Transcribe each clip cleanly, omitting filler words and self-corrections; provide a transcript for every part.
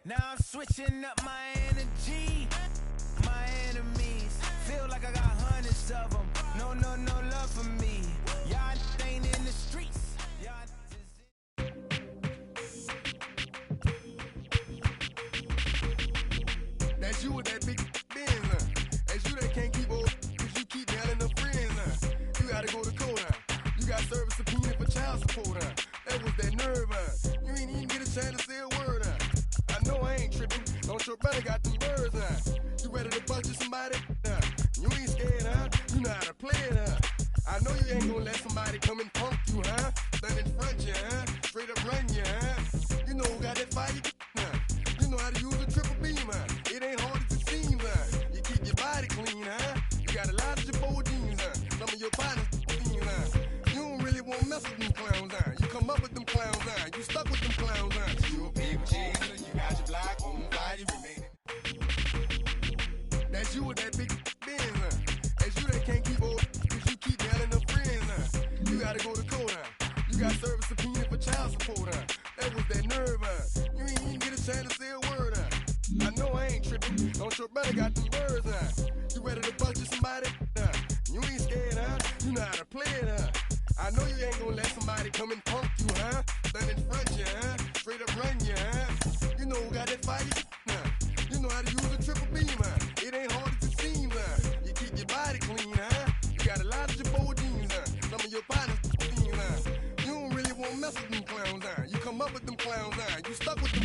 Now I'm switching up my energy. My enemies feel like I got hundreds of them. No love for me. Y'all ain't in the streets. That's you with that big Benz. That's you that can't keep old, cause you keep handling the friends. You gotta go to court. You got service subpoena for child support. That was that nerve. You ain't even get a chance to say a word. I know I ain't tripping. Don't your brother got them birds. You ready to bust you somebody? You ain't scared, huh? You know how to play it, I know you ain't gonna let somebody come and punk you, huh? Stand in front you, huh? Straight up run you, huh? You know who got that fire, you know how to use a triple beam, It ain't hard as it seems, You keep your body clean, huh? You got a lot of your bold jeans, Some of your partners, You don't really want to mess with them clowns, You come up with them clowns, You stuck with them clowns, You a big cheese, you got your block on fire, you remain. That's you with that big Benz, That's you that can't keep old, cause you keep handling the friends, You gotta go to court, You got service subpoena for child support, That was that nerve, You ain't even get a chance to say a word, I know I ain't tripping. Don't your brother got them birds, You ready to bust you somebody, You ain't scared, You know how to play it, I know you ain't gonna let somebody come and punk you, Stand in front you, Straight up run you,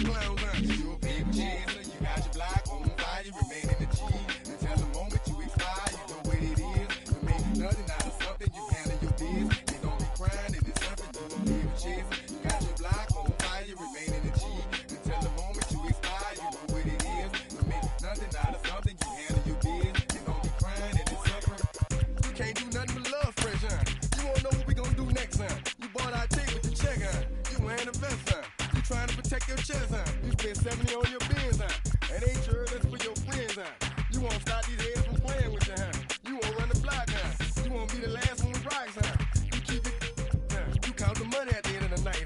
clowns, you a big chaser, you got your block on fire, you remain in the G. Until the moment you expire, you know what it is. You make nothing out of something, you handle your biz. You don't be crying, and it's something, you a big chaser. You got your block on fire, you remain in the G. Until the moment you expire, you know what it is. You make nothing out of something, you handle your biz. You don't be crying, and it's something. You can't do nothing but love fresh, You wanna know what we gonna do next, You bought our tape with the check, You wearing a vest, You trying to protect your chest, You spent 70 on your bins, And ain't sure that's for your friends, You won't stop these heads from playing with you, You won't run the block, You won't be the last one with rocks, You keep it, You count the money at the end of the night,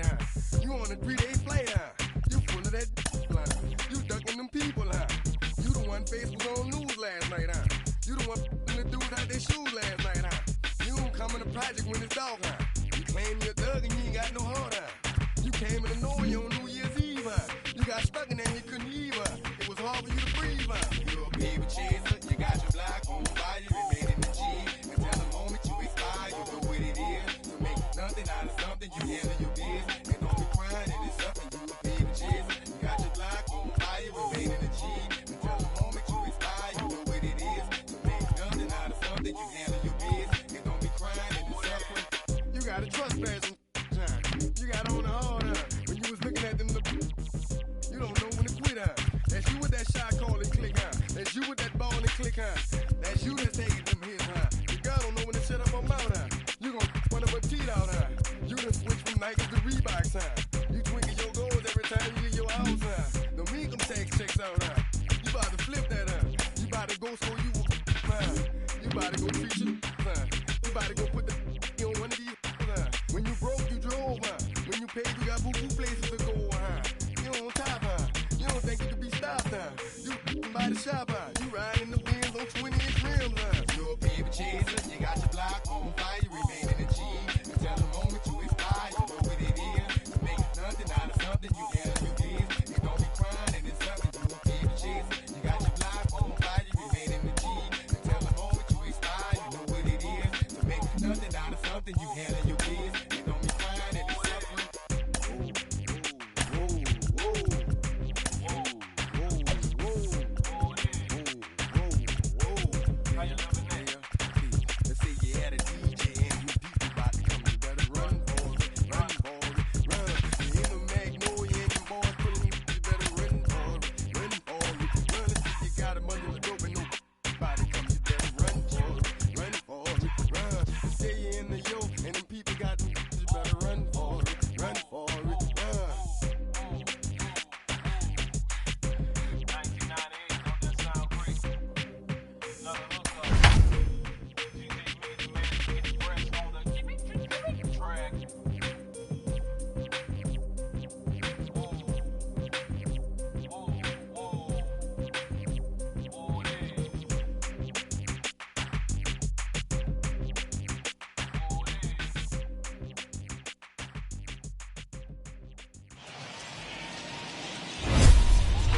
You on a 3-day flight, You full of that, You ducking them people, You the one face was on news last night, You the one the dudes out their shoes last night, You don't come in the project when it's dark, You claim you're a thug and you ain't got no heart, You came in the Norway on New Year's Eve, You got stuck in there and you couldn't leave, It was hard for you to breathe, You a baby chaser, you got your block on fire, you remain in the G. Until the moment you expire, you know what it is. You make nothing out of something, you handle your biz. And don't be crying, and it's something, you a baby chaser. You got your block on fire, you remain in the G. Until the moment you expire, you know what it is. You make nothing out of something, you handle your biz. And don't be crying, and it's something. You got a trust pass. You got on the hard, when you was looking at them, you don't know when to quit, That's you with that shot call and click, That's you with that ball and click, That's you that's taking them hits, The girl don't know when to shut up her mouth, You gon' run up her teeth out, You done switch from Nikes to Reeboks, You twinkle your goals every time you leave your house, The income tax checks out, You about to flip that, You about to go so you You about to go treat you, You about to go put the on one of these, When you broke, you drove, When you paid, you got boo-boo places to go, You on top, You don't think you can be stopped, You by the shop, You riding the Benz on 20-inch rims, You a baby chaser, you got your block on fire, you remain in the G. Until the moment you expire, you know what it is. You make nothing out of something, you handle your biz. You don't be crying, and it's something, you a baby chaser. You got your block on fire, you remain in the G. Until the moment you expire, you know what it is. You make nothing out of something, you handle your biz. You don't be crying, and it's something.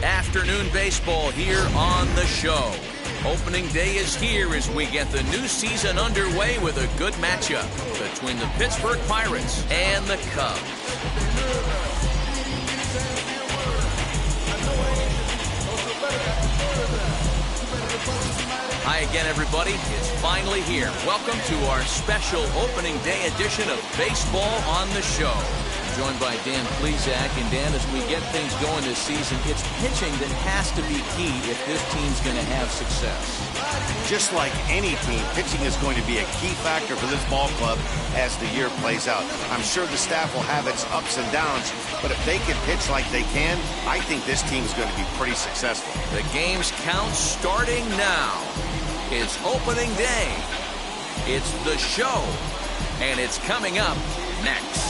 Afternoon baseball here on the show. Opening day is here as we get the new season underway with a good matchup between the Pittsburgh Pirates and the Cubs. Hi again, everybody. It's finally here. Welcome to our special opening day edition of Baseball on the Show. Joined by Dan Plesac. And Dan, as we get things going this season, it's pitching that has to be key if this team's going to have success. Just like any team, pitching is going to be a key factor for this ball club as the year plays out. I'm sure the staff will have its ups and downs, but if they can pitch like they can, I think this team is going to be pretty successful. The game's count starting now. It's opening day. It's the show. And it's coming up next.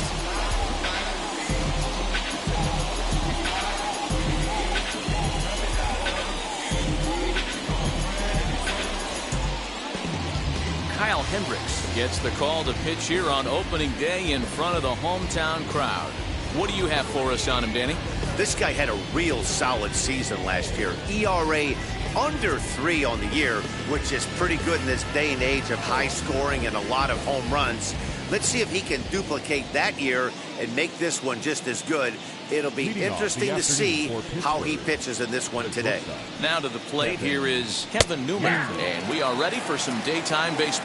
Kyle Hendricks gets the call to pitch here on opening day in front of the hometown crowd. What do you have for us on him, Danny? This guy had a real solid season last year. ERA under 3 on the year, which is pretty good in this day and age of high scoring and a lot of home runs. Let's see if he can duplicate that year and make this one just as good. It'll be interesting to see how he pitches in this one today. Now to the plate, here is Kevin Newman, and we are ready for some daytime baseball.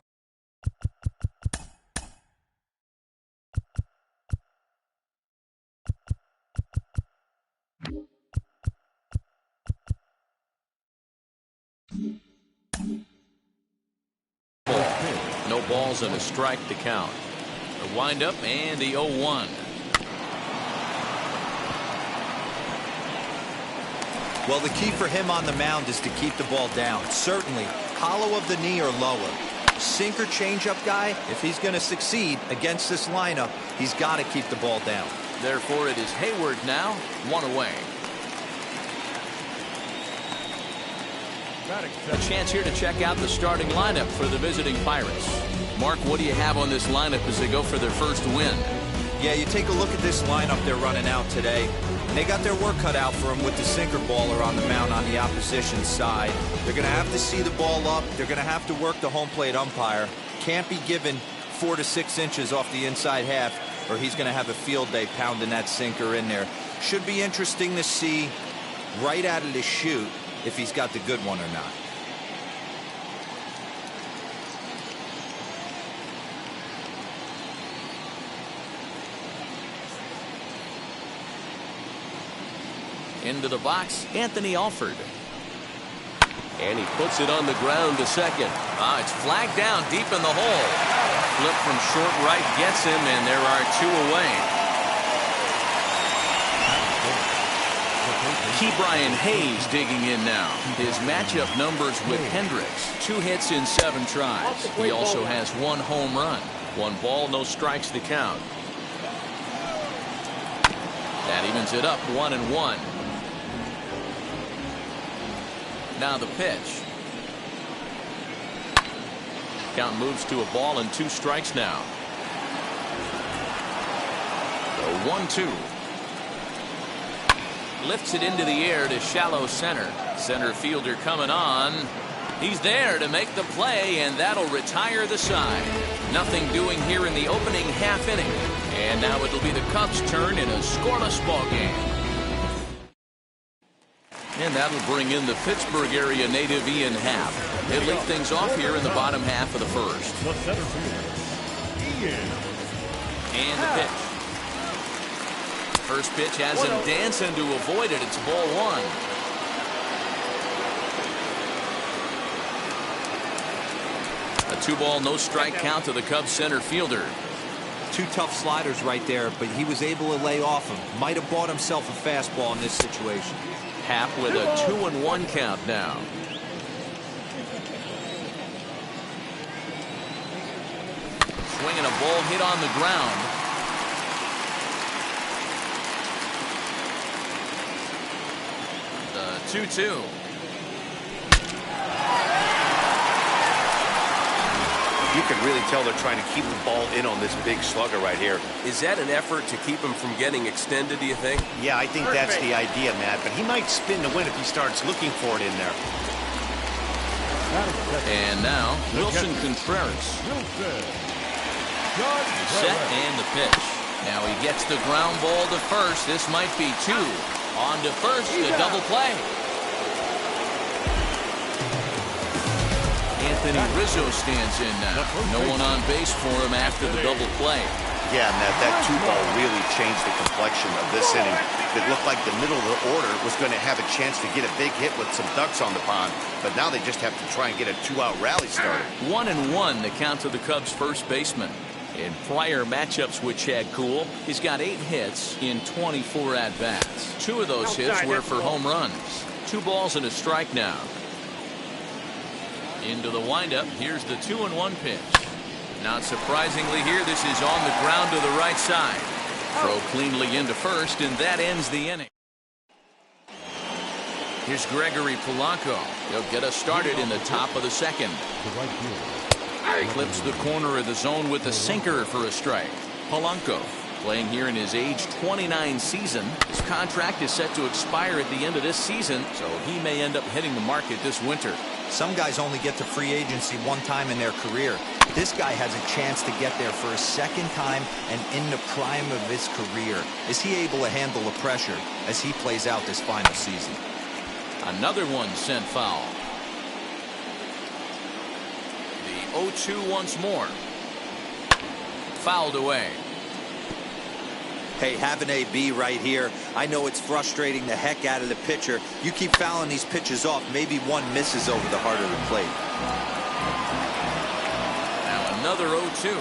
No balls and a strike to count. The windup and the 0-1. Well, the key for him on the mound is to keep the ball down. Certainly, hollow of the knee or lower. Sinker changeup guy, if he's going to succeed against this lineup, he's got to keep the ball down. Therefore, it is Hayward now, 1 away. A chance here to check out the starting lineup for the visiting Pirates. Mark, what do you have on this lineup as they go for their first win? Yeah, you take a look at this lineup they're running out today. They got their work cut out for them with the sinker baller on the mound on the opposition side. They're going to have to see the ball up. They're going to have to work the home plate umpire. Can't be given 4 to 6 inches off the inside half, or he's going to have a field day pounding that sinker in there. Should be interesting to see right out of the chute if he's got the good one or not. Into the box, Anthony Alford. And he puts it on the ground to second. It's flagged down deep in the hole. Flip from short right gets him, and there are 2 away. Brian Hayes digging in now. His matchup numbers with Hendricks. 2 hits in 7 tries. He also has 1 home run. 1 ball, no strikes to count. That evens it up, 1-1. Now the pitch. Count moves to a ball and 2 strikes now. The 1-2. Lifts it into the air to shallow center. Center fielder coming on. He's there to make the play, and that'll retire the side. Nothing doing here in the opening half inning. And now it'll be the Cubs' turn in a scoreless ball game. And that'll bring in the Pittsburgh area native Ian Happ. He'll lead things off here in the bottom half of the first. And the pitch. First pitch has him dancing to avoid it. It's ball 1. A 2-ball, no strike count to the Cubs center fielder. 2 tough sliders right there, but he was able to lay off him. Might have bought himself a fastball in this situation. Happ with a 2-1 count now. Swinging a ball hit on the ground. The 2-2. You can really tell they're trying to keep the ball in on this big slugger right here. Is that an effort to keep him from getting extended, do you think? Yeah, I think that's the idea, Matt. But he might spin to win if he starts looking for it in there. And now, Wilson Contreras. Set and the pitch. Now he gets the ground ball to first. This might be 2. On to first, the double play. Anthony Rizzo stands in now. No one on base for him after the double play. Yeah, Matt, that 2-ball really changed the complexion of this inning. It looked like the middle of the order was going to have a chance to get a big hit with some ducks on the pond, but now they just have to try and get a 2-out rally started. 1-1 the count to the Cubs first baseman. In prior matchups with Chad Kuhl, he's got 8 hits in 24 at-bats. 2 of those hits were for home runs. 2 balls and a strike now. Into the windup. Here's the 2-1 pitch. Not surprisingly here, this is on the ground to the right side. Throw cleanly into first, and that ends the inning. Here's Gregory Polanco. He'll get us started in the top of the second. Clips the corner of the zone with a sinker for a strike. Polanco playing here in his age 29 season. His contract is set to expire at the end of this season, so he may end up hitting the market this winter. Some guys only get to free agency 1 time in their career. This guy has a chance to get there for a second time and in the prime of his career. Is he able to handle the pressure as he plays out this final season? Another one sent foul. The 0-2 once more. Fouled away. Hey, have an AB right here. I know it's frustrating the heck out of the pitcher. You keep fouling these pitches off, maybe one misses over the heart of the plate. Now another 0-2.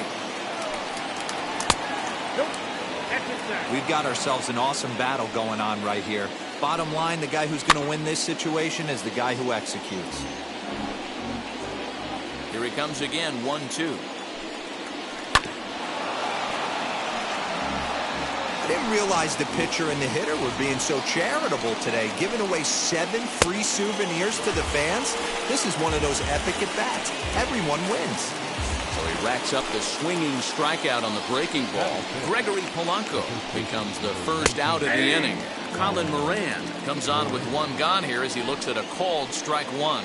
We've got ourselves an awesome battle going on right here. Bottom line, the guy who's going to win this situation is the guy who executes. Here he comes again, 1-2. I didn't realize the pitcher and the hitter were being so charitable today, giving away 7 free souvenirs to the fans. This is one of those epic at-bats. Everyone wins. So he racks up the swinging strikeout on the breaking ball. Gregory Polanco becomes the first out of the inning. Colin Moran comes on with one gone here as he looks at a called strike one.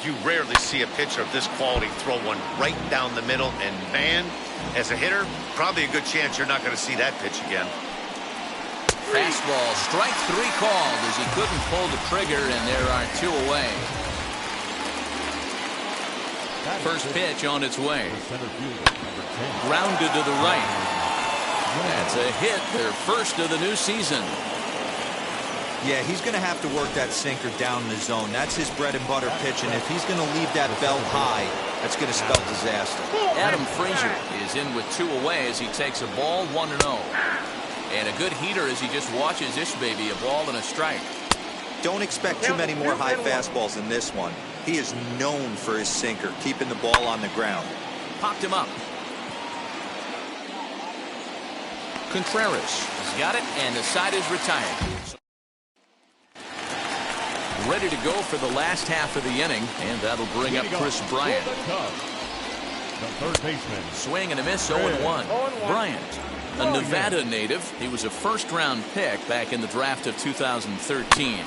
You rarely see a pitcher of this quality throw one right down the middle, and man, as a hitter, probably a good chance you're not going to see that pitch again. Fastball, strike 3 called as he couldn't pull the trigger, and there are 2 away. First pitch on its way. Grounded to the right. That's a hit, their first of the new season. Yeah, he's going to have to work that sinker down in the zone. That's his bread and butter pitch, and if he's going to leave that belt high, that's going to spell disaster. Adam Frazier is in with 2 away as he takes a ball, 1-0. And a good heater as he just watches this baby, a ball and a strike. Don't expect too many more high fastballs than this one. He is known for his sinker, keeping the ball on the ground. Popped him up. Contreras has got it, and the side is retired. Ready to go for the last half of the inning, and that'll bring up Chris Bryant. The third baseman. Swing and a miss, 0-1. Bryant, a Nevada native. He was a first-round pick back in the draft of 2013.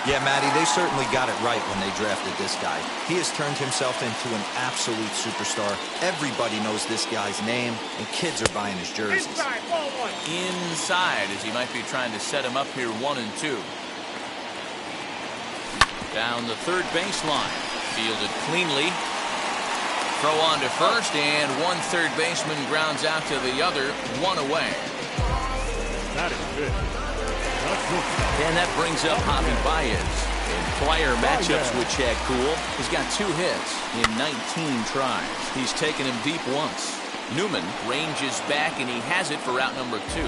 Yeah, Matty, they certainly got it right when they drafted this guy. He has turned himself into an absolute superstar. Everybody knows this guy's name, and kids are buying his jerseys. Inside, as he might be trying to set him up here, 1-2. Down the third baseline. Fielded cleanly. Throw on to first, and one third baseman grounds out to the other, 1 away. That is good. And that brings up Javi Baez. In prior matchups with Chad Kuhl, he's got 2 hits in 19 tries. He's taken him deep once. Newman ranges back, and he has it for out number 2.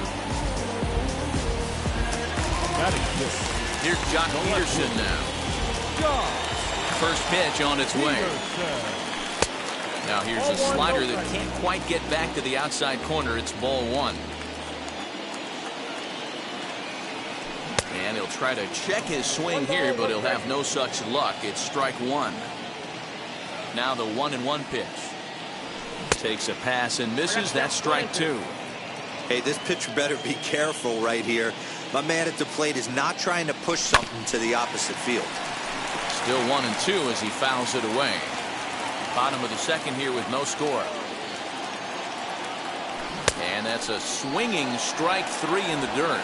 That is good. Here's Jock Peterson now. First pitch on its way. Now here's a slider that can't quite get back to the outside corner. It's ball 1. And he'll try to check his swing here, but he'll have no such luck. It's strike 1. Now the 1-1 pitch. Takes a pass and misses. That's strike 2. Hey, this pitcher better be careful right here. My man at the plate is not trying to push something to the opposite field. Still 1-2 as he fouls it away. Bottom of the second here with no score. And that's a swinging strike 3 in the dirt.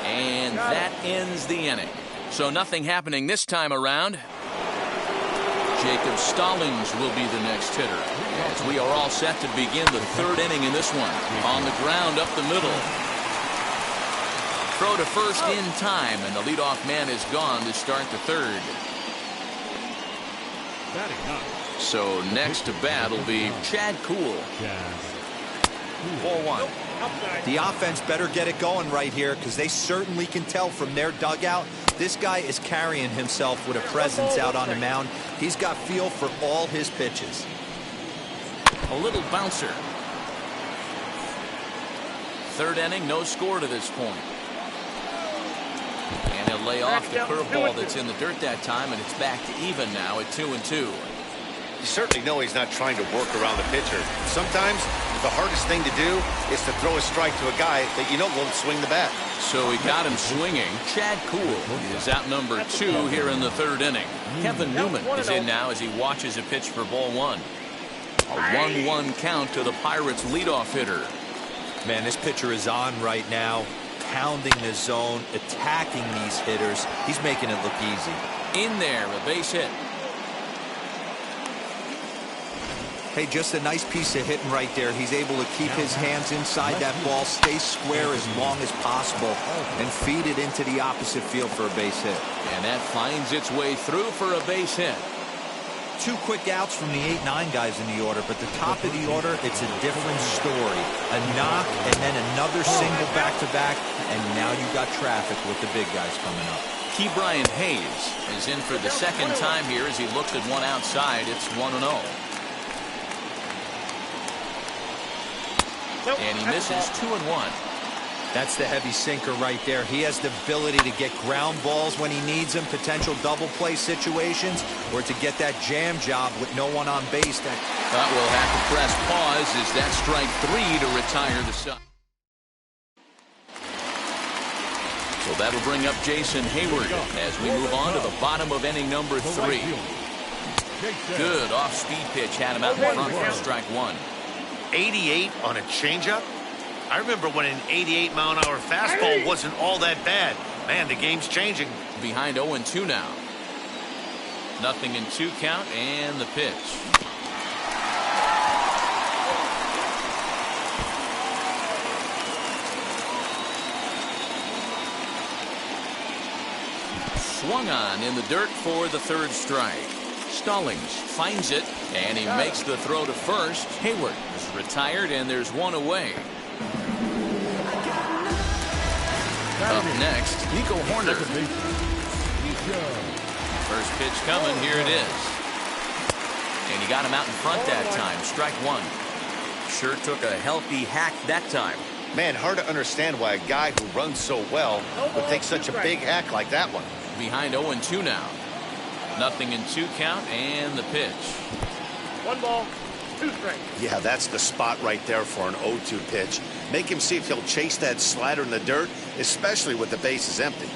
And that ends the inning. So nothing happening this time around. Jacob Stallings will be the next hitter, as we are all set to begin the third inning in this one. On the ground up the middle. Throw to first in time, and the leadoff man is gone to start the third. So next to bat will be Chad Kuhl. 4-1. The offense better get it going right here, because they certainly can tell from their dugout this guy is carrying himself with a presence out on the mound. He's got feel for all his pitches. A little bouncer. Third inning, no score to this point. And he'll lay off the curveball that's in the dirt that time, and it's back to even now at 2-2. You certainly know he's not trying to work around the pitcher. Sometimes the hardest thing to do is to throw a strike to a guy that you know won't swing the bat. So he got him swinging. Chad Kuhl is out number 2 here in the third inning. Kevin Newman is in now as he watches a pitch for ball 1. A 1-1 count to the Pirates' leadoff hitter. Man, this pitcher is on right now, pounding the zone, attacking these hitters. He's making it look easy. In there, a base hit. Hey, just a nice piece of hitting right there. He's able to keep his hands inside that ball, stay square as long as possible, and feed it into the opposite field for a base hit. And that finds its way through for a base hit. 2 quick outs from the 8-9 guys in the order, but the top of the order, it's a different story. A knock and then another single back-to-back, and now you got traffic with the big guys coming up. Key Brian Hayes is in for the second time here as he looks at one outside. It's 1-0. And he misses 2-1. That's the heavy sinker right there. He has the ability to get ground balls when he needs them, potential double play situations, or to get that jam job with no one on base. But we'll have to press pause as that strike 3 to retire the side. So that'll bring up Jason Hayward as we move on to the bottom of inning number 3. Good off-speed pitch had him out in front for strike 1. 88 on a changeup? I remember when an 88-mile-an-hour fastball wasn't all that bad. Man, the game's changing. Behind 0-2 now. 0-2 count and the pitch. Swung on in the dirt for the 3rd strike. Stallings finds it, and he makes the throw to first. Hayward is retired, and there's one away. Up next, Nico Horner. First pitch coming, here it is. And he got him out in front that time, strike 1. Sure took a healthy hack that time. Man, hard to understand why a guy who runs so well would take such a big hack like that one. Behind 0-2 now. 0-2 count and the pitch. 1 ball, 2 strikes. Yeah, that's the spot right there for an 0-2 pitch. Make him see if he'll chase that slider in the dirt, especially with the bases empty.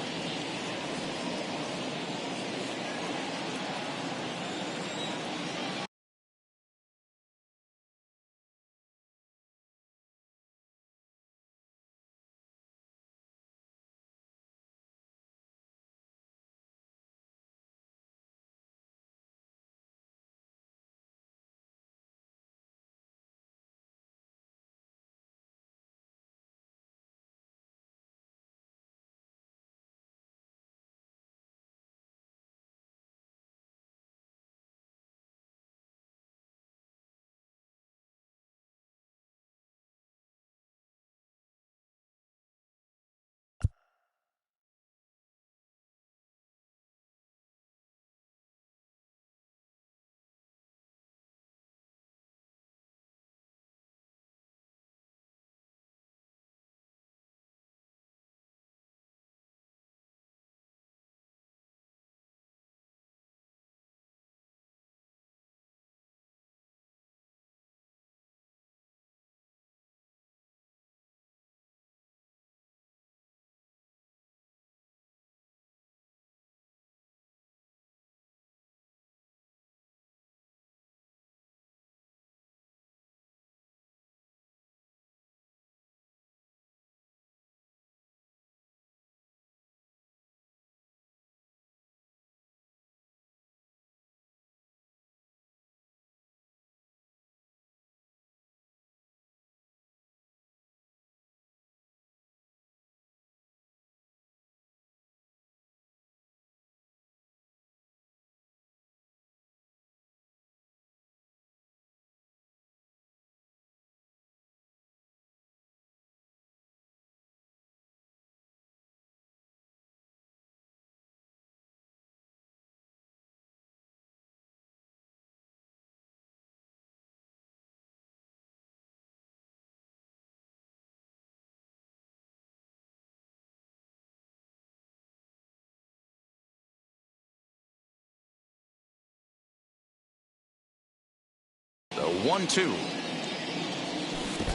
The 1-2.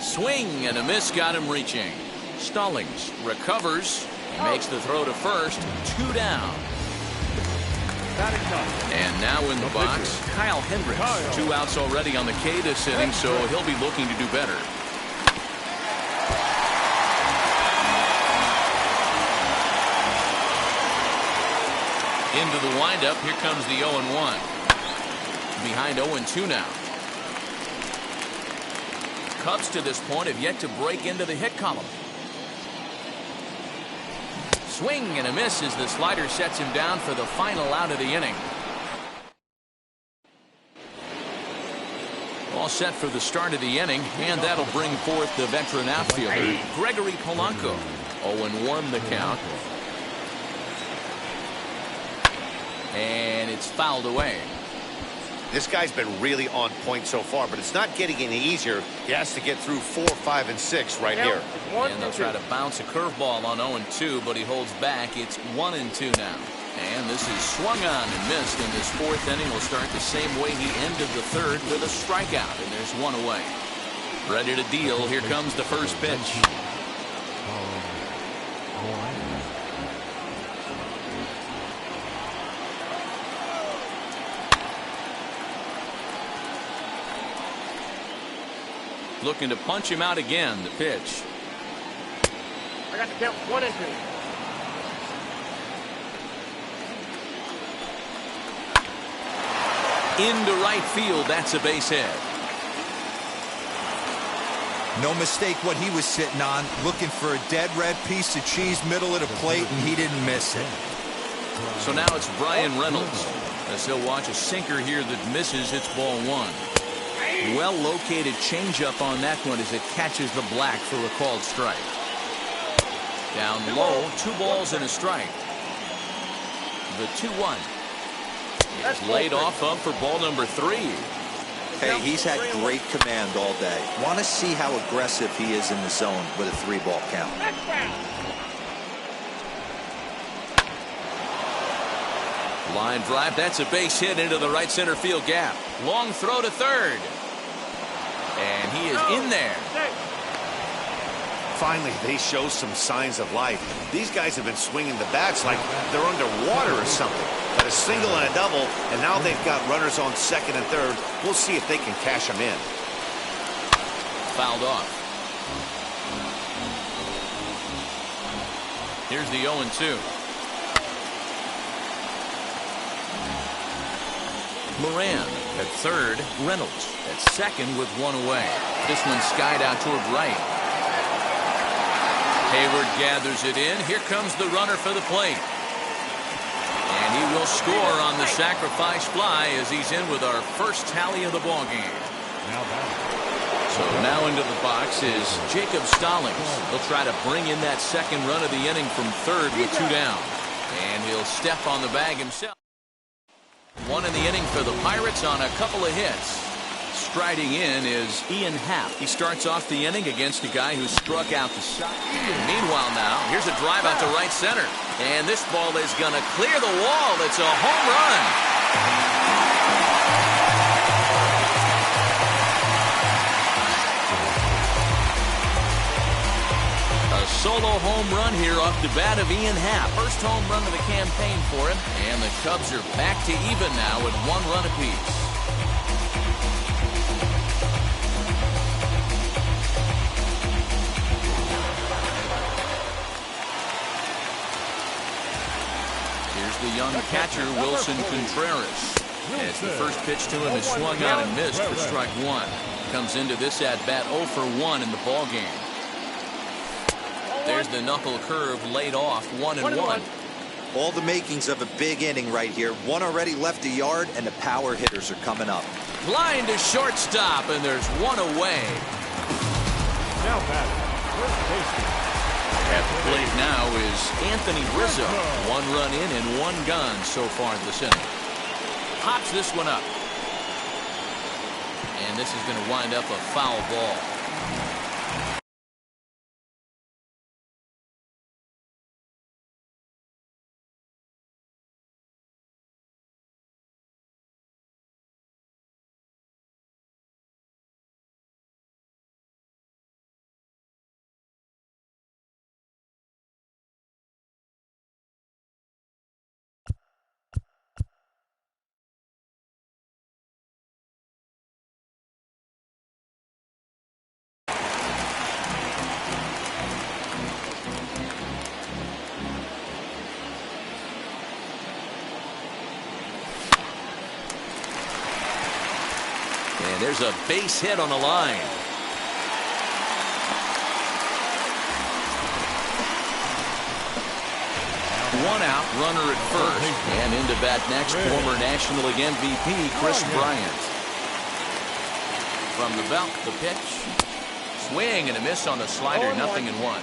Swing and a miss got him reaching. Stallings recovers. He makes the throw to first. 2 down. And now in the box, Kyle Hendricks. 2 outs already on the K this inning, so he'll be looking to do better. Into the windup, here comes the 0-1. Behind 0-2 now. Cubs to this point have yet to break into the hit column. Swing and a miss as the slider sets him down for the final out of the inning. All set for the start of the inning, and that'll bring forth the veteran outfielder, Gregory Polanco. 0-1 the count. And it's fouled away. This guy's been really on point so far, but it's not getting any easier. He has to get through 4, 5, and 6 right here. And they'll try to bounce a curveball on 0-2, but he holds back. It's 1-2 now. And this is swung on and missed, and this 4th inning will start the same way he ended the 3rd with a strikeout, and there's 1 away. Ready to deal. Here comes the first pitch. Looking to punch him out again. The pitch. I got the count 1-2. Into right field. That's a base hit. No mistake what he was sitting on, looking for a dead red piece of cheese middle of the plate, and he didn't miss it. So now it's Brian Reynolds as he'll watch a sinker here that misses. Hits ball 1. Well located changeup on that one as it catches the black for a called strike. Down low, 2 balls and a strike. The 2-1 is laid off up for ball number 3. Hey, he's had great command all day. Want to see how aggressive he is in the zone with a 3-ball count. Line drive. That's a base hit into the right center field gap. Long throw to third. And he is in there. Finally, they show some signs of life. These guys have been swinging the bats like they're underwater or something. Got a single and a double, and now they've got runners on 2nd and 3rd. We'll see if they can cash them in. Fouled off. Here's the 0-2. Moran at 3rd. Reynolds at 2nd with 1 away. This one skied out toward right. Hayward gathers it in. Here comes the runner for the plate. And he will score on the sacrifice fly as he's in with our first tally of the ball game. So now into the box is Jacob Stallings. He'll try to bring in that 2nd run of the inning from 3rd with 2 down. And he'll step on the bag himself. 1 in the inning for the Pirates on a couple of hits. Striding in is Ian Happ. He starts off the inning against a guy who struck out the side. Meanwhile now, here's a drive out to right center. And this ball is going to clear the wall. It's a home run. A solo home run here off the bat of Ian Happ. First home run of the campaign for him. And the Cubs are back to even now with 1 run apiece. The young catcher, Wilson Contreras. As the first pitch to him is swung on and missed for strike 1. Comes into this at-bat 0 for 1 in the ball game. There's the knuckle curve laid off, 1-1. All the makings of a big inning right here. 1 already left the yard, and the power hitters are coming up. Line to shortstop, and there's 1 away. Now batting, first baseman. At the plate now is Anthony Rizzo. 1 run in and 1 gone so far this inning. Pops this one up. And this is going to wind up a foul ball. And there's a base hit on the line. One out, runner at first. And into bat next, former National League MVP Chris Bryant. From the belt, the pitch. Swing and a miss on the slider, 0-1.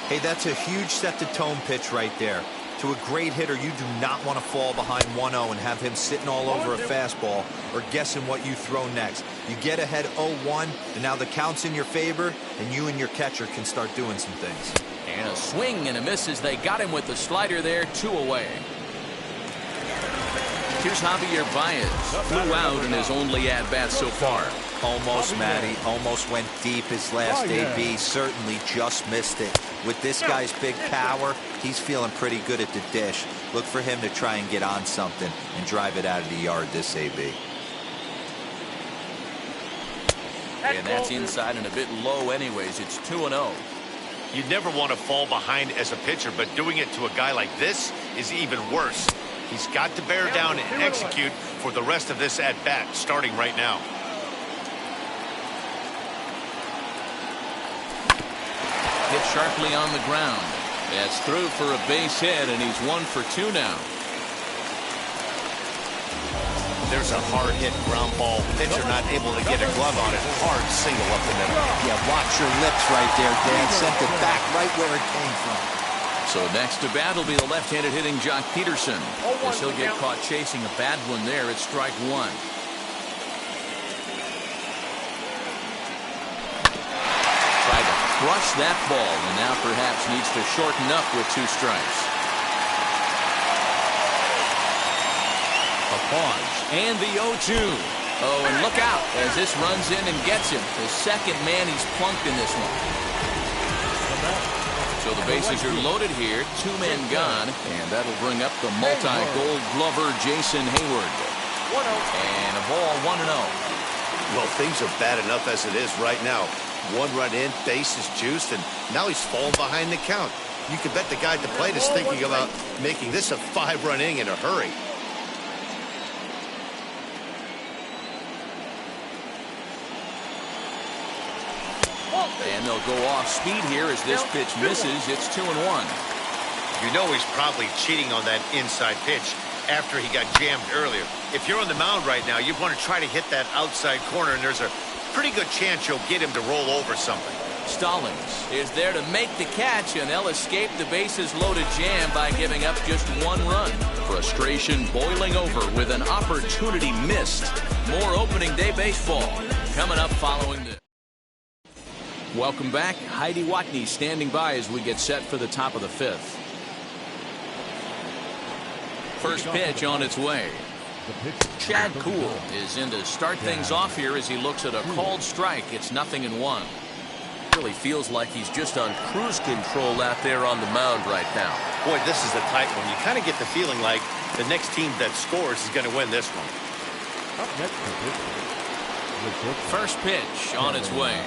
Hey, that's a huge set-the-tone pitch right there. To a great hitter, you do not want to fall behind 1-0 and have him sitting all over a fastball or guessing what you throw next. You get ahead 0-1, and now the count's in your favor, and you and your catcher can start doing some things. And a swing and a miss as they got him with the slider there, 2 away. Here's Javier Baez. Flew out in his only at-bat so far. Almost, Matty. Almost went deep his last AB. Certainly just missed it. With this guy's big power, he's feeling pretty good at the dish. Look for him to try and get on something and drive it out of the yard this AB. And that's inside and a bit low anyways. It's 2-0. You'd never want to fall behind as a pitcher, but doing it to a guy like this is even worse. He's got to bear down and execute for the rest of this at-bat, starting right now. Hit sharply on the ground. That's through for a base hit, and he's 1 for 2 now. There's a hard hit ground ball. Pitcher not able to get a glove on it. Hard single up the middle. Yeah, watch your lips right there, Dan. Sent it back right where it came from. So next to bat will be the left-handed hitting Jock Peterson. As he'll get caught chasing a bad one there. It's strike 1. Tried to crush that ball, and now perhaps needs to shorten up with 2 strikes. A pause, and the 0-2. Oh, and look out as this runs in and gets him. The second man he's plunked in this one. So the bases are loaded here, 2 men gone, and that'll bring up the multi-gold glover Jason Hayward. And a ball 1-0. Well, things are bad enough as it is right now. 1 run in, base is juiced, and now he's falling behind the count. You can bet the guy at the plate is thinking about making this a 5-run inning in a hurry. And they'll go off speed here as this pitch misses. It's 2-1. You know he's probably cheating on that inside pitch after he got jammed earlier. If you're on the mound right now, you want to try to hit that outside corner, and there's a pretty good chance you'll get him to roll over something. Stallings is there to make the catch, and they'll escape the bases-loaded jam by giving up just 1 run. Frustration boiling over with an opportunity missed. More opening day baseball coming up following this. Welcome back. Heidi Watney standing by as we get set for the top of the 5th. First pitch on its way. Chad Kuhl is in to start things off here as he looks at a called strike. It's 0-1. Really feels like he's just on cruise control out there on the mound right now. Boy, this is a tight one. You kind of get the feeling like the next team that scores is going to win this one. First pitch on its way.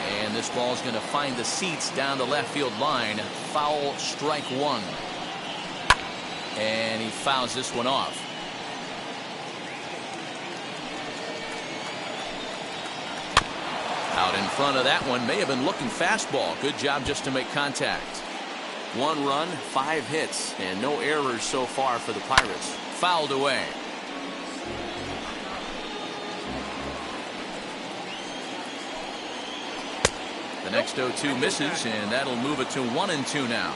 And this ball's going to find the seats down the left field line. Foul, strike 1. And he fouls this one off. Out in front of that one, may have been looking fastball. Good job just to make contact. 1 run, 5 hits, and no errors so far for the Pirates. Fouled away. The next 0-2 misses, and that'll move it to 1-2 now.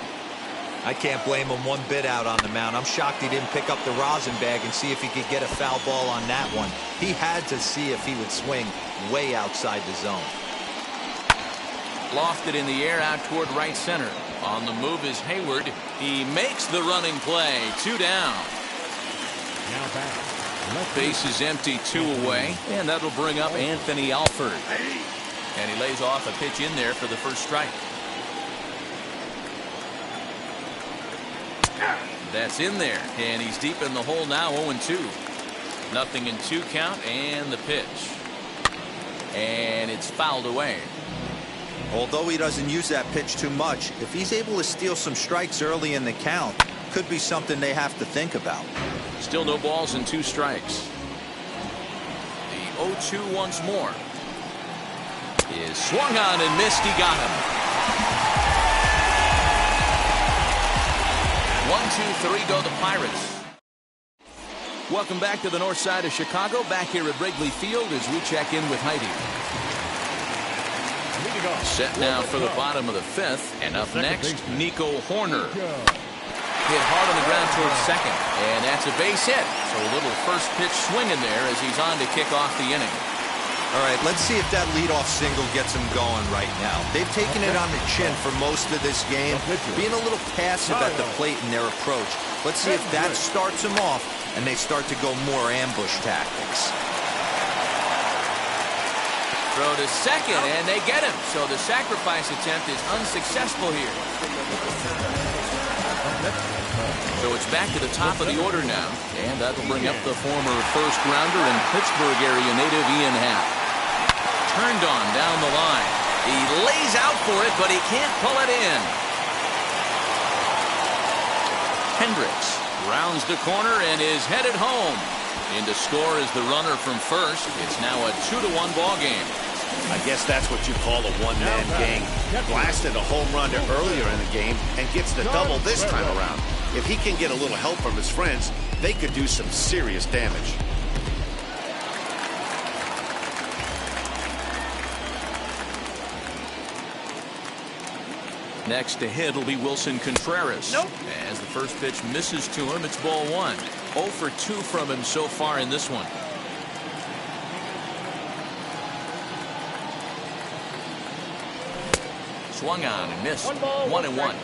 I can't blame him one bit out on the mound. I'm shocked he didn't pick up the rosin bag and see if he could get a foul ball on that one. He had to see if he would swing way outside the zone. Lofted in the air out toward right center. On the move is Hayward. He makes the running play. 2 down. Now back. Base is empty, 2 away, and that'll bring up Anthony Alford. And he lays off a pitch in there for the first strike. That's in there, and he's deep in the hole now, 0-2. 0-2 count, and the pitch. And it's fouled away. Although he doesn't use that pitch too much, if he's able to steal some strikes early in the count, could be something they have to think about. Still no balls and 2 strikes. 0-2 once more. Is swung on and missed. He got him. 1-2-3 go the Pirates. Welcome back to the north side of Chicago. Back here at Wrigley Field as we check in with Heidi. Set now for the bottom of the fifth. And up next, Nico Horner. Hit hard on the ground towards second. And that's a base hit. So a little first pitch swing in there as he's on to kick off the inning. All right, let's see if that leadoff single gets him going right now. They've taken it on the chin for most of this game, being a little passive at the plate in their approach. Let's see if that starts them off and they start to go more ambush tactics. Throw to second, and they get him. So the sacrifice attempt is unsuccessful here. So it's back to the top of the order now, and that'll bring up the former first-rounder and Pittsburgh area native Ian Happ. Turned on down the line. He lays out for it, but he can't pull it in. Hendricks rounds the corner and is headed home. In to score is the runner from first. It's now a 2-1 ball game. I guess that's what you call a one-man gang. Blasted a home run earlier in the game and gets the double this time around. If he can get a little help from his friends, they could do some serious damage. Next to hit will be Wilson Contreras. As the first pitch misses to him, it's ball one. 0 for 2 from him so far in this one. Swung on and missed. 1-1.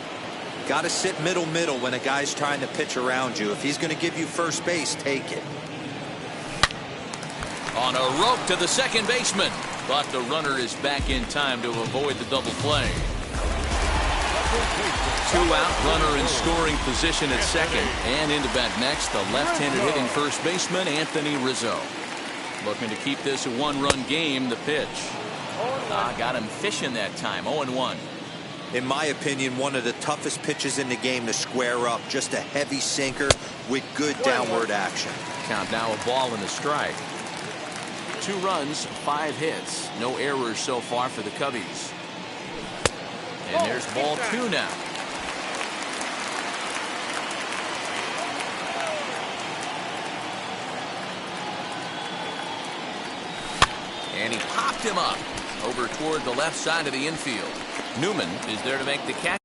Got to sit middle when a guy's trying to pitch around you. If he's going to give you first base, take it. On a rope to the second baseman, but the runner is back in time to avoid the double play. 2-out, runner in scoring position at second, and into bat next, the left-handed hitting first baseman Anthony Rizzo. Looking to keep this a one-run game. The pitch. Got him fishing that time. 0-1. In my opinion, one of the toughest pitches in the game to square up. Just a heavy sinker with good downward action. Count now a ball and a strike. 2 runs, 5 hits. No errors so far for the Cubbies. And there's ball 2 now. And he popped him up over toward the left side of the infield. Newman is there to make the catch.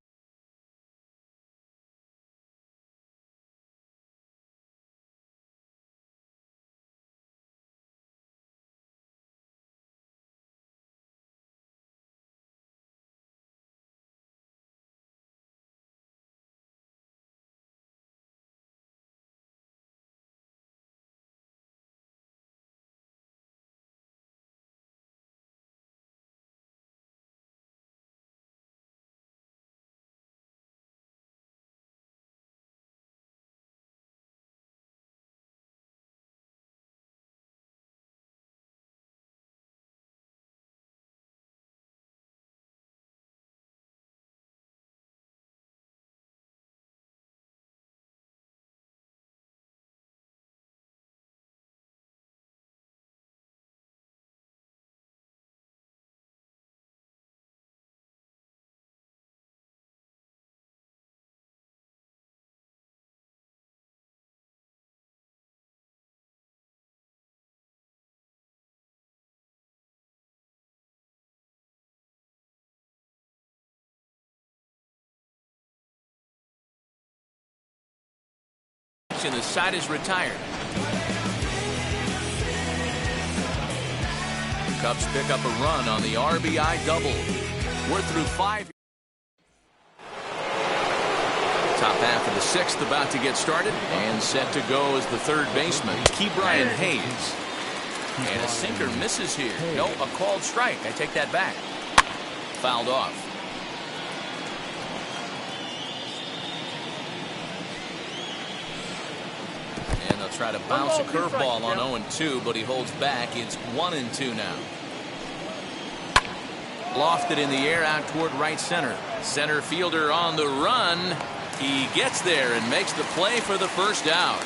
And the side is retired. Cubs pick up a run on the RBI double. We're through 5. Top half of the 6th about to get started, and set to go as the third baseman, Ke'Bryan Hayes. And a sinker misses here. No, a called strike. I take that back. Fouled off. Try to bounce a curveball on 0-2, but he holds back. It's 1-2 now. Lofted in the air out toward right center. Center fielder on the run. He gets there and makes the play for the first out.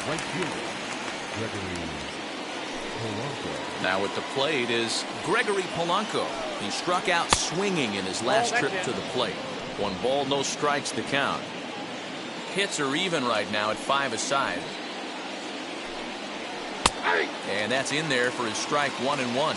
Right fielder, Gregory Polanco. Now at the plate is Gregory Polanco. He struck out swinging in his last trip to the plate. 1 ball, no strikes to count. Hits are even right now at 5 aside. And that's in there for his strike 1-1.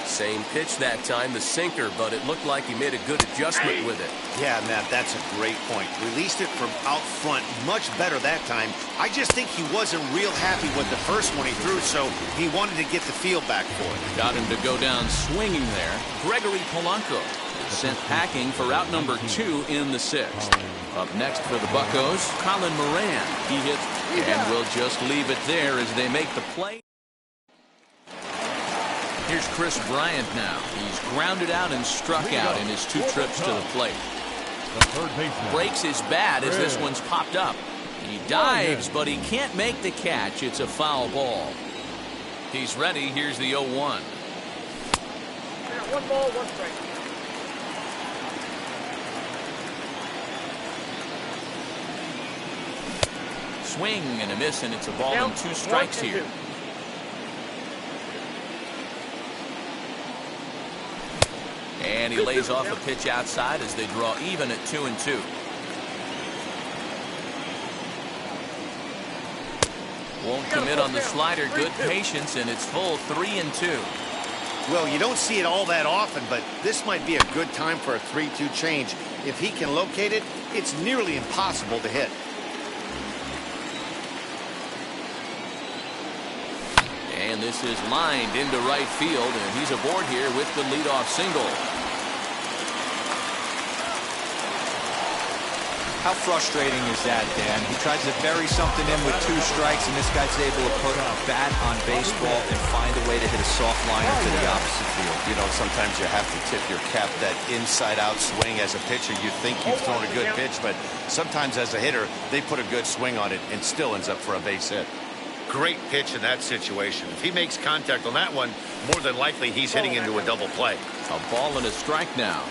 Same pitch that time, the sinker, but it looked like he made a good adjustment with it. Yeah, Matt, that's a great point. Released it from out front much better that time. I just think he wasn't real happy with the first one he threw, so he wanted to get the feel back for it. Got him to go down swinging there. Gregory Polanco sent packing for out number 2 in the 6th. Up next for the Buccos, Colin Moran. He hits, and we'll just leave it there as they make the play. Here's Chris Bryant now. He's grounded out and struck out in his 2 trips to the plate. Breaks his bat as this one's popped up. He dives, but he can't make the catch. It's a foul ball. He's ready. Here's the 0-1. 1 ball, 1 strike. Swing and a miss, and it's a ball and 2 strikes here. And he lays off a pitch outside as they draw even at 2-2. Won't commit on the slider. Good patience, and it's full 3-2. Well, you don't see it all that often, but this might be a good time for a 3-2 change. If he can locate it, it's nearly impossible to hit. And this is lined into right field, and he's aboard here with the leadoff single. How frustrating is that, Dan? He tries to bury something in with 2 strikes, and this guy's able to put a bat on baseball and find a way to hit a soft liner to the opposite field. You know, sometimes you have to tip your cap. That inside-out swing as a pitcher, you think you've thrown a good pitch, but sometimes as a hitter, they put a good swing on it and still ends up for a base hit. Great pitch in that situation. If he makes contact on that one, more than likely he's hitting into a double play. A ball and a strike now.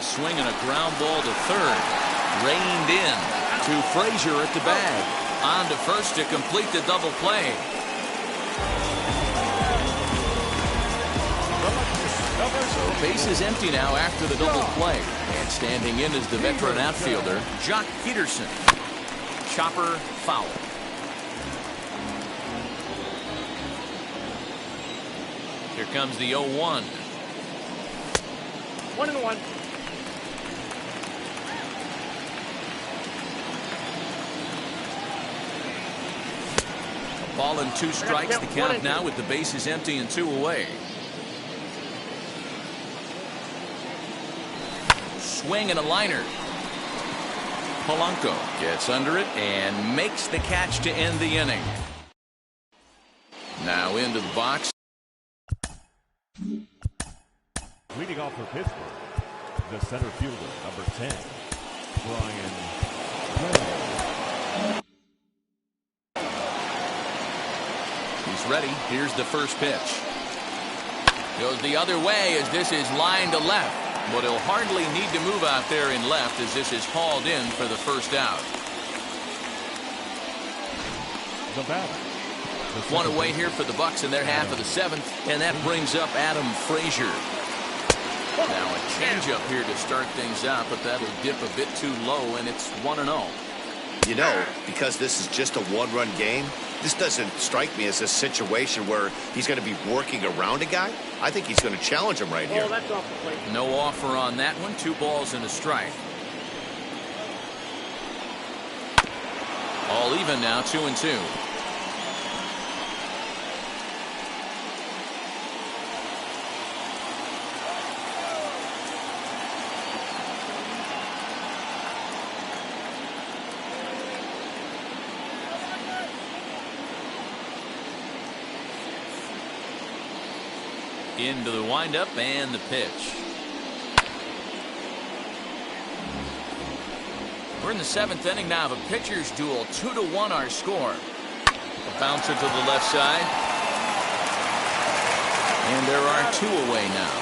Swing and a ground ball to third. Reined in to Frazier at the bag. On to first to complete the double play. So base is empty now after the double play. And standing in is the veteran outfielder, Jock Peterson. Chopper foul. Here comes the 0-1. 1-1. Ball and 2 strikes. The count now with the bases empty and 2 away. Swing and a liner. Polanco gets under it and makes the catch to end the inning. Now into the box. Leading off for Pittsburgh, the center fielder, number 10, Brian. He's ready. Here's the first pitch. Goes the other way as this is lined to left. But he'll hardly need to move out there in left as this is hauled in for the first out. The batter. 1 away here for the Bucs in their half of the 7th, and that brings up Adam Frazier. Now a changeup here to start things out, but that'll dip a bit too low, and it's 1-0. You know, because this is just a 1-run game, this doesn't strike me as a situation where he's going to be working around a guy. I think he's going to challenge him right here. That's off the plate. No offer on that one. 2 balls and a strike. All even now, 2-2. Into the windup and the pitch. We're in the 7th inning now of a pitcher's duel. 2-1 our score. A bouncer to the left side. And there are 2 away now.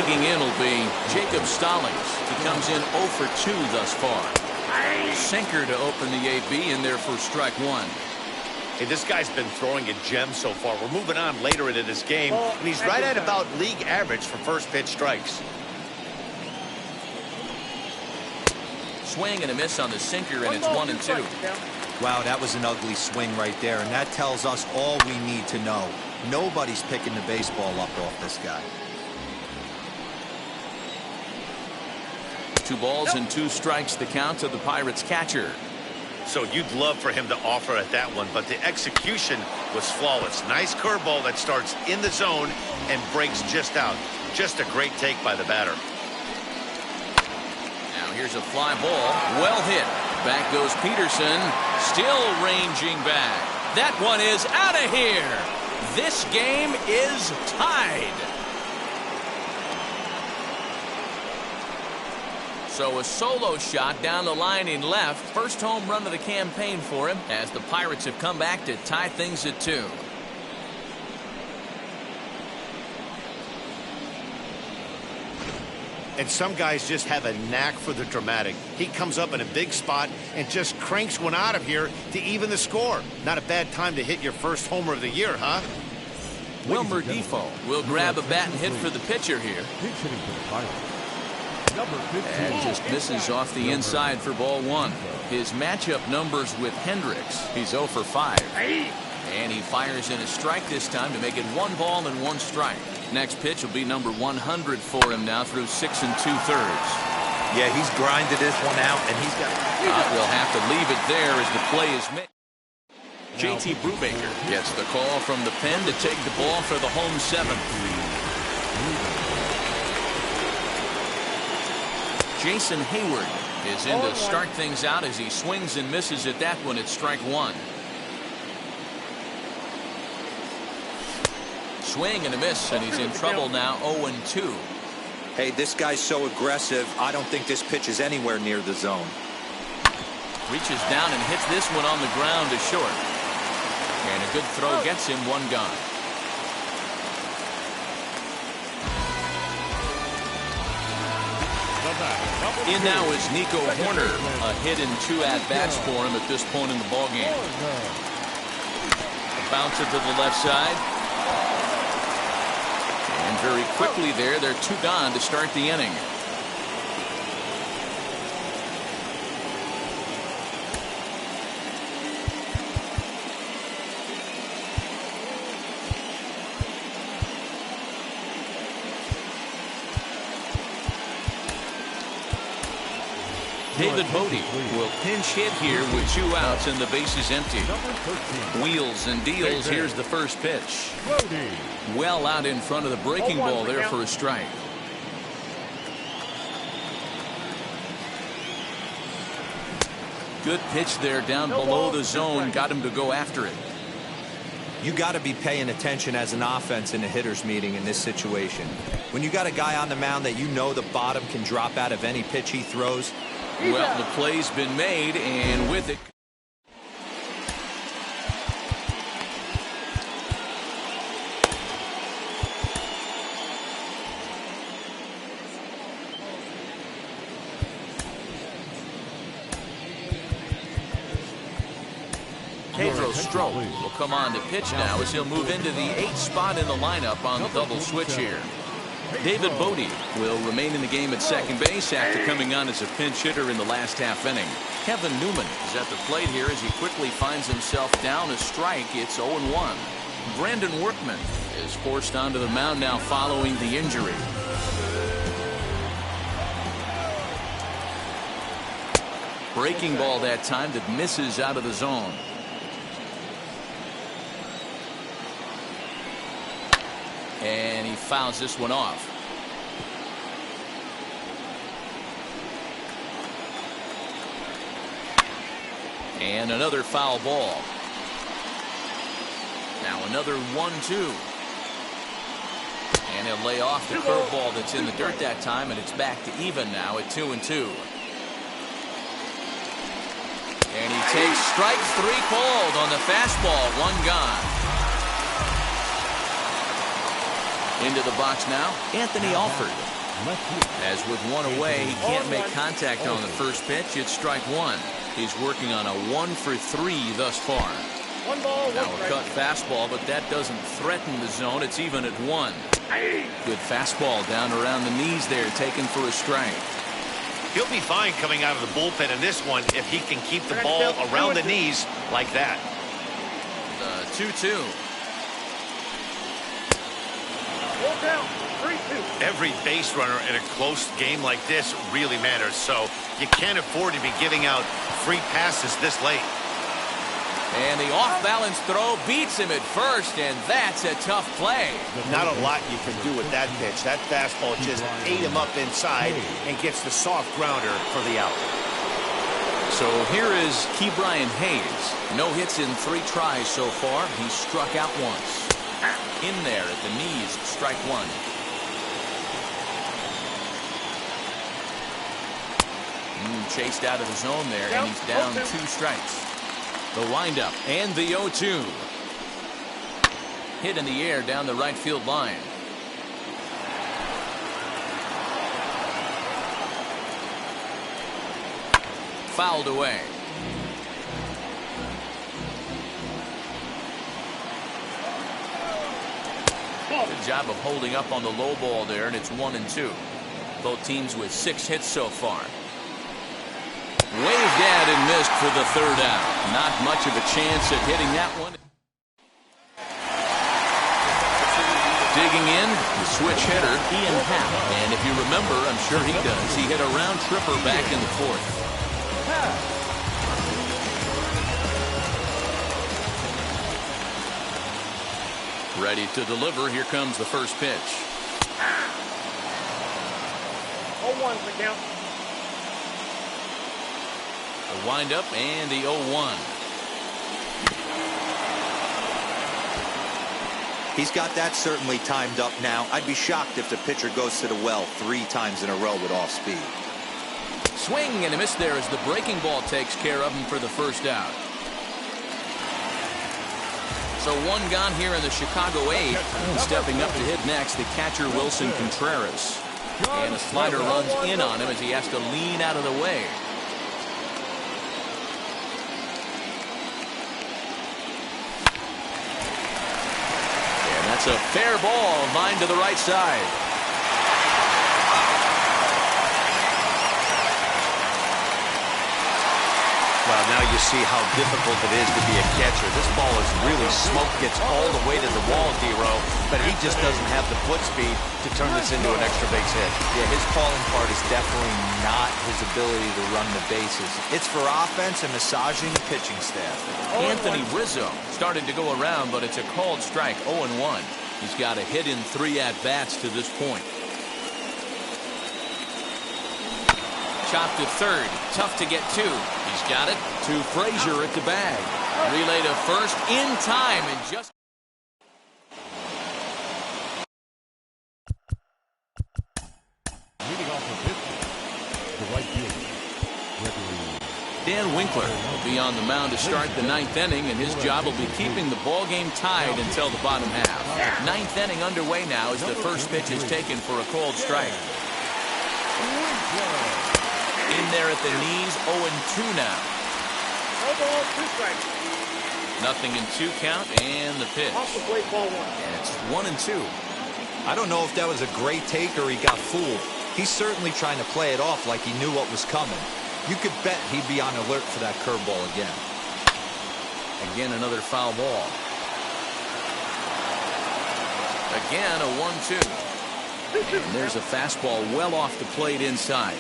Digging in will be Jacob Stallings. He comes in 0 for 2 thus far. Sinker to open the AB in there for strike one. Hey, this guy's been throwing a gem so far. We're moving on later into this game, and he's right at about league average for first pitch strikes. Swing and a miss on the sinker, and it's 1-2. Wow, that was an ugly swing right there, and that tells us all we need to know. Nobody's picking the baseball up off this guy. 2 balls and 2 strikes the count to the Pirates catcher. So you'd love for him to offer at that one, but the execution was flawless. Nice curveball that starts in the zone and breaks just out. Just a great take by the batter. Now here's a fly ball. Well hit. Back goes Peterson. Still ranging back. That one is out of here. This game is tied. So a solo shot down the line in left. First home run of the campaign for him as the Pirates have come back to tie things at 2. And some guys just have a knack for the dramatic. He comes up in a big spot and just cranks one out of here to even the score. Not a bad time to hit your first homer of the year, huh? Wilmer Defoe will grab a bat and hit for the pitcher here. And just misses off the inside for ball 1. His matchup numbers with Hendricks. He's 0 for 5. And he fires in a strike this time to make it 1 ball and 1 strike. Next pitch will be number 100 for him now through 6 2/3. Yeah, he's grinded this one out, and he's got... We'll have to leave it there as the play is made. JT Brubaker gets the call from the pen to take the ball for the home 7th. Jason Hayward is in to start things out as he swings and misses at that one at strike 1. Swing and a miss, and he's in trouble now, 0-2. Hey, this guy's so aggressive, I don't think this pitch is anywhere near the zone. Reaches down and hits this one on the ground to short. And a good throw gets him 1 gone. In now is Nico Horner. A hit and 2 at-bats for him at this point in the ballgame. Bouncer to the left side. And very quickly there, they're 2 gone to start the inning. David Bodie will pinch hit here with 2 outs and the bases empty. Wheels and deals. Here's the first pitch. Well out in front of the breaking ball there for a strike. Good pitch there down below the zone. Got him to go after it. You got to be paying attention as an offense in a hitter's meeting in this situation. When you got a guy on the mound that you know the bottom can drop out of any pitch he throws. Well, the play's been made, and with it. Pedro Strop will come on to pitch now as he'll move into the 8th spot in the lineup on the double switch here. David Bodie will remain in the game at second base after coming on as a pinch hitter in the last half inning. Kevin Newman is at the plate here as he quickly finds himself down a strike. It's 0-1. Brandon Workman is forced onto the mound now following the injury. Breaking ball that time that misses out of the zone. And he fouls this one off. And another foul ball. Now another 1-2. And he'll lay off the curveball that's in the dirt that time, and it's back to even now at 2-2. And he takes strike 3 called on the fastball. 1 gone. Into the box now, Anthony Alford. As with one away, he can't make contact on the first pitch. It's strike one. He's working on a 1 for 3 thus far. One ball, Now one a cut fastball, but that doesn't threaten the zone. It's even at 1. Good fastball down around the knees there, taken for a strike. He'll be fine coming out of the bullpen in this one if he can keep the ball around the knees like that. 2-2. Hold down. 3-2. Every base runner in a close game like this really matters, so you can't afford to be giving out free passes this late. And the off-balance throw beats him at first, and that's a tough play. Not a lot you can do with that pitch. That fastball just ate him up inside and gets the soft grounder for the out. So here is Ke'Bryan Hayes. No hits in 3 tries so far. He's struck out once. In there at the knees, strike 1. Chased out of the zone there, and he's down 2 strikes. The windup and the 0-2. Hit in the air down the right field line. Fouled away. Good job of holding up on the low ball there, and it's 1-2. Both teams with 6 hits so far. Waved at and missed for the 3rd out. Not much of a chance at hitting that one. Digging in, the switch hitter, Ian Happ. And if you remember, I'm sure he does, he hit a round tripper back in the 4th. Ready to deliver. Here comes the first pitch. 0-1 for count. The windup and the 0-1. He's got that certainly timed up now. I'd be shocked if the pitcher goes to the well 3 times in a row with off speed. Swing and a miss there as the breaking ball takes care of him for the 1st out. So 1 gone here in the Chicago 8th. And stepping up to hit next, the catcher Wilson Contreras. And a slider runs in on him as he has to lean out of the way. That's a fair ball, line to the right side. Well, now you see how difficult it is to be a catcher. This ball is really smoked, gets all the way to the wall, D-Row, but he just doesn't have the foot speed to turn this into an extra base hit. Yeah, his calling part is definitely not his ability to run the bases. It's for offense and massaging the pitching staff. Anthony Rizzo started to go around, but it's a called strike, 0-1. He's got a hit in 3 at-bats to this point. Chopped to 3rd. Tough to get to. He's got it to Frazier at the bag. Relay to 1st in time and just... Leading off the pitch, the right fielder, Dan Winkler will be on the mound to start the 9th inning, and his job will be keeping the ball game tied until the bottom half. 9th inning underway now as the first pitch is taken for a called strike. In there at the knees, 0-2 now. 2 strikes. Nothing in 2 count, and the pitch. Off the plate, ball 1. And it's 1-2. I don't know if that was a great take or he got fooled. He's certainly trying to play it off like he knew what was coming. You could bet he'd be on alert for that curveball again. Again, another foul ball. Again, a 1-2. And there's a fastball well off the plate inside.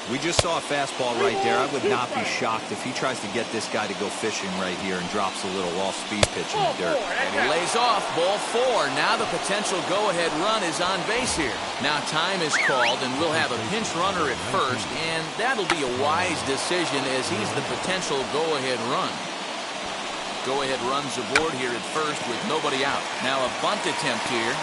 We just saw a fastball right there. I would not be shocked if he tries to get this guy to go fishing right here and drops a little off-speed pitch in the dirt. And he lays off ball 4. Now the potential go-ahead run is on base here. Now time is called, and we'll have a pinch runner at 1st, and that'll be a wise decision as he's the potential go-ahead run. Go-ahead runs aboard here at 1st with nobody out. Now a bunt attempt here.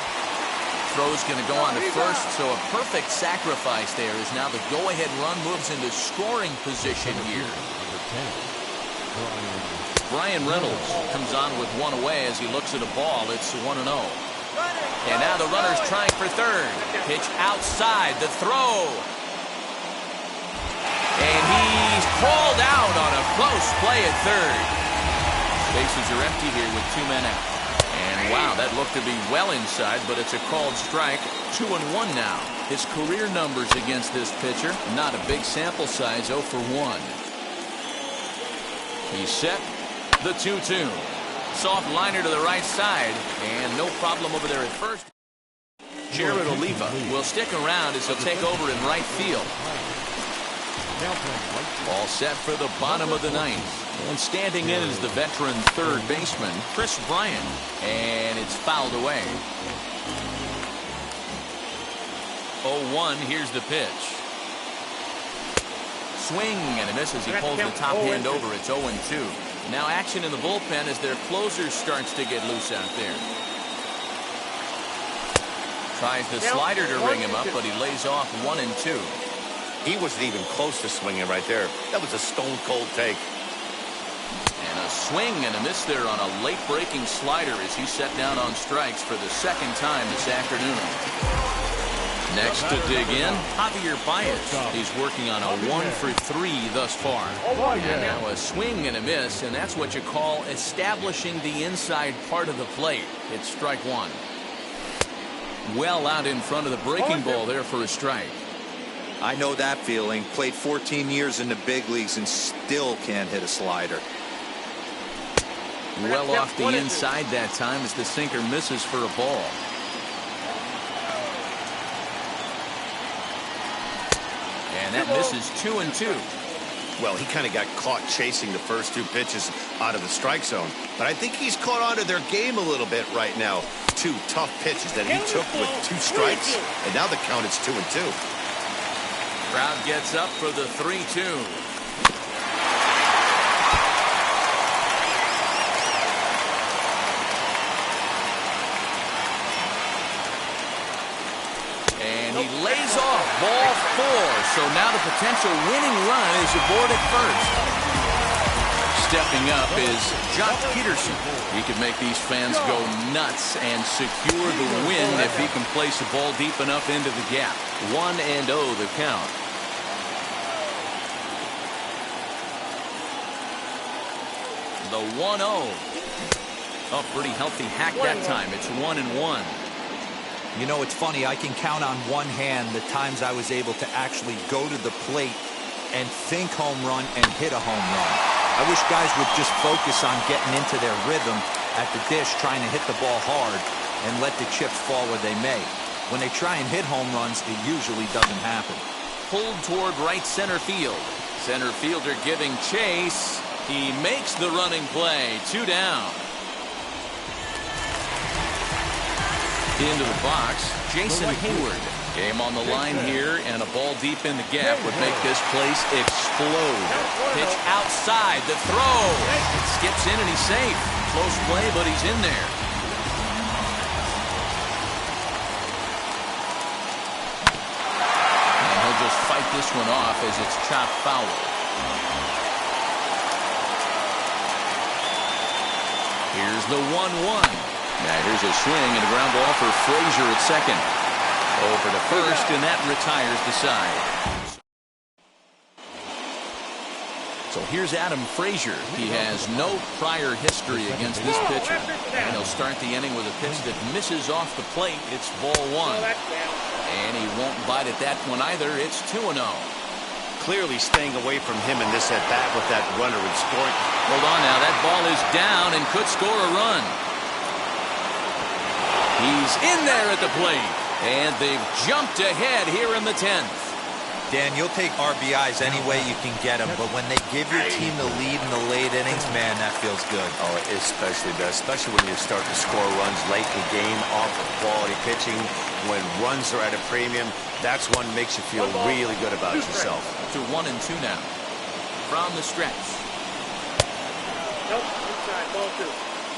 Throw's going to go on to 1st, so a perfect sacrifice there is now the go-ahead run moves into scoring position here. Brian Reynolds comes on with 1 away as he looks at a ball. It's 1-0. And now the runner's trying for third. Pitch outside, the throw. And he's called out on a close play at third. Bases are empty here with 2 men out. And wow, that looked to be well inside, but it's a called strike. 2-1 now. His career numbers against this pitcher, not a big sample size, 0 for 1. He's set, the 2-2. Soft liner to the right side, and no problem over there at first. Jared Oliva will stick around as he'll take over in right field. All set for the bottom of the ninth. And standing in is the veteran third baseman, Chris Bryant. And it's fouled away. 0-1, here's the pitch. Swing and a miss as he pulls the top hand over. It's 0-2. Now action in the bullpen as their closer starts to get loose out there. Tries the slider to ring him up, but he lays off 1-2. He wasn't even close to swinging right there. That was a stone-cold take. And a swing and a miss there on a late-breaking slider as he set down on strikes for the second time this afternoon. Next to dig in, Javier Baez. He's working on a 1 for 3 thus far. And now a swing and a miss, and that's what you call establishing the inside part of the plate. It's strike one. Well out in front of the breaking ball there for a strike. I know that feeling. Played 14 years in the big leagues and still can't hit a slider. Well off the inside that time as the sinker misses for a ball. And that misses 2-2. Well, he kind of got caught chasing the first 2 pitches out of the strike zone. But I think he's caught on to their game a little bit right now. 2 tough pitches that he took with 2 strikes. And now the count is 2-2. Crowd gets up for the 3-2. And he lays off ball 4. So now the potential winning run is aboard at first. Stepping up is Jock Peterson. He could make these fans go nuts and secure the win if he can place a ball deep enough into the gap. 1-0 the count. The 1-0. Oh, pretty healthy hack that time. It's 1-1. You know, it's funny. I can count on one hand the times I was able to actually go to the plate and think home run and hit a home run. I wish guys would just focus on getting into their rhythm at the dish, trying to hit the ball hard and let the chips fall where they may. When they try and hit home runs, it usually doesn't happen. Pulled toward right center field. Center fielder giving chase. He makes the running play. 2 down. Into the box, Jason Hayward. Game on the line here, and a ball deep in the gap would make this place explode. Pitch outside, the throw. It skips in and he's safe. Close play, but he's in there. And he'll just fight this one off as it's chopped foul. Here's the 1-1. Now here's a swing and a ground ball for Frazier at second. Over to first, and that retires the side. So here's Adam Frazier. He has no prior history against this pitcher. And he'll start the inning with a pitch that misses off the plate. It's ball 1. And he won't bite at that one either. It's 2-0. Clearly staying away from him in this at-bat with that runner and scoring. Hold on now. That ball is down and could score a run. He's in there at the plate. And they've jumped ahead here in the 10th. Dan, you'll take RBIs any way you can get them, but when they give your team the lead in the late innings, man, that feels good. Oh, especially best, especially when you start to score runs late in the game off of quality pitching. When runs are at a premium, that's one makes you feel really good about yourself. To 1-2 now. From the stretch. Nope, inside, ball 2.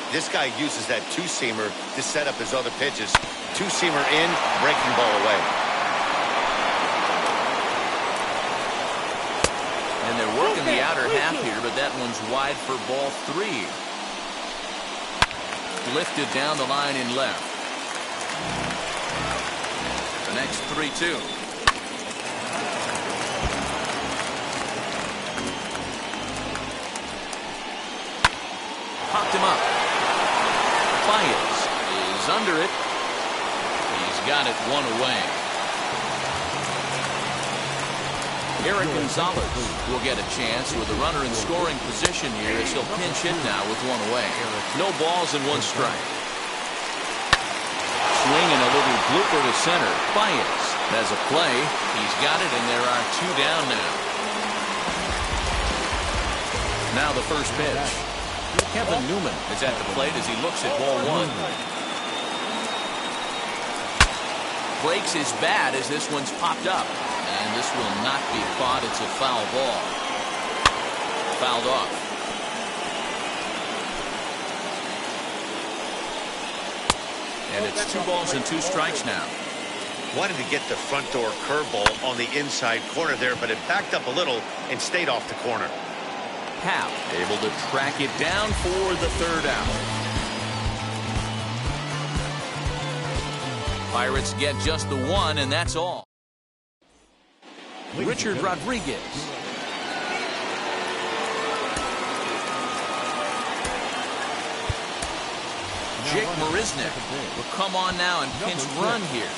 This guy uses that 2-seamer to set up his other pitches. 2-seamer in, breaking ball away. And they're working the outer half here, but that one's wide for ball 3. Lifted down the line in left. The next 3-2. Popped him up. Baez is under it. He's got it one away. Eric Gonzalez will get a chance with a runner in scoring position here as he'll pinch hit now with one away. No balls and one strike. Swinging a little blooper to center. Baez has a play. He's got it, and there are two down now. Now the first pitch. Kevin Newman is at the plate as he looks at ball one. Breaks his bat as this one's popped up. And this will not be caught. It's a foul ball. Fouled off. And it's 2 balls and 2 strikes now. Wanted to get the front door curveball on the inside corner there, but it backed up a little and stayed off the corner. Happ able to track it down for the 3rd out. Pirates get just the 1, and that's all. Richard Rodriguez. Jake Marisnick will come on now and pinch run here.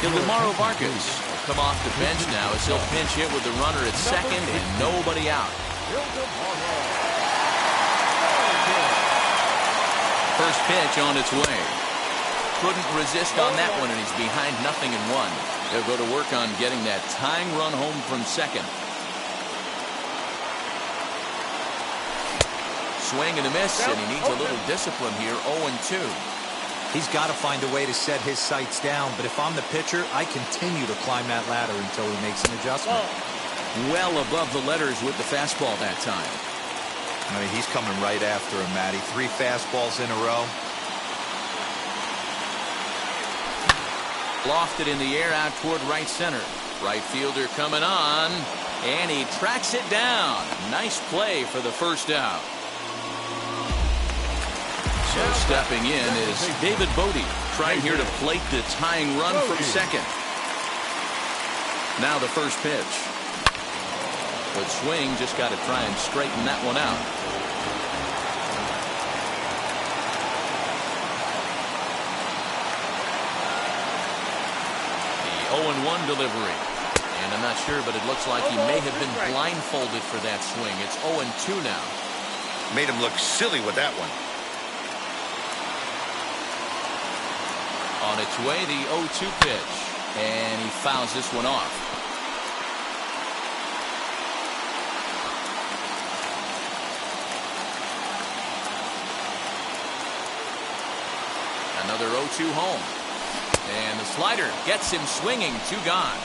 Ildemaro Vargas will come off the bench now as he'll pinch hit with the runner at second and nobody out. First pitch on its way. Couldn't resist on that one, and he's behind 0-1. They'll go to work on getting that tying run home from second. Swing and a miss, and he needs a little discipline here. 0-2. He's got to find a way to set his sights down, but if I'm the pitcher, I continue to climb that ladder until he makes an adjustment. Well above the letters with the fastball that time. I mean, he's coming right after him, Matty. 3 fastballs in a row. Lofted in the air out toward right center. Right fielder coming on, and he tracks it down. Nice play for the first out. So stepping in is David Bodie, trying here to plate the tying run from second. Now the first pitch. Good swing, just got to try and straighten that one out. The 0-1 delivery. And I'm not sure, but it looks like he may have been blindfolded for that swing. It's 0-2 now. Made him look silly with that one. On its way, the 0-2 pitch, and he fouls this one off. Another 0-2 home, and the slider gets him swinging. 2 gone.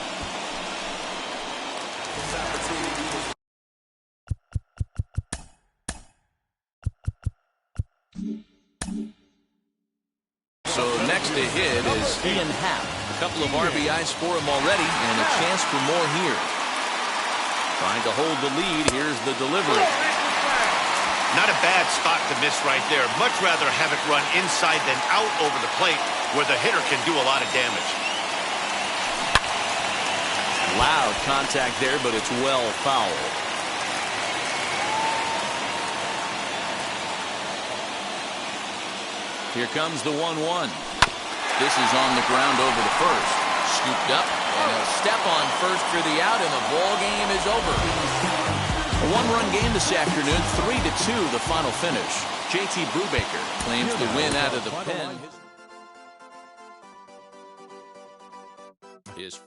So next to hit is Ian Happ. A couple of RBIs for him already, and a chance for more here. Trying to hold the lead. Here's the delivery. Not a bad spot to miss right there. Much rather have it run inside than out over the plate where the hitter can do a lot of damage. Loud contact there, but it's well fouled. Here comes the 1-1. This is on the ground over the first. Scooped up, and he'll step on first for the out, and the ball game is over. A 1-run game this afternoon, 3-2 the final finish. JT Brubaker claims the win out of the pen. His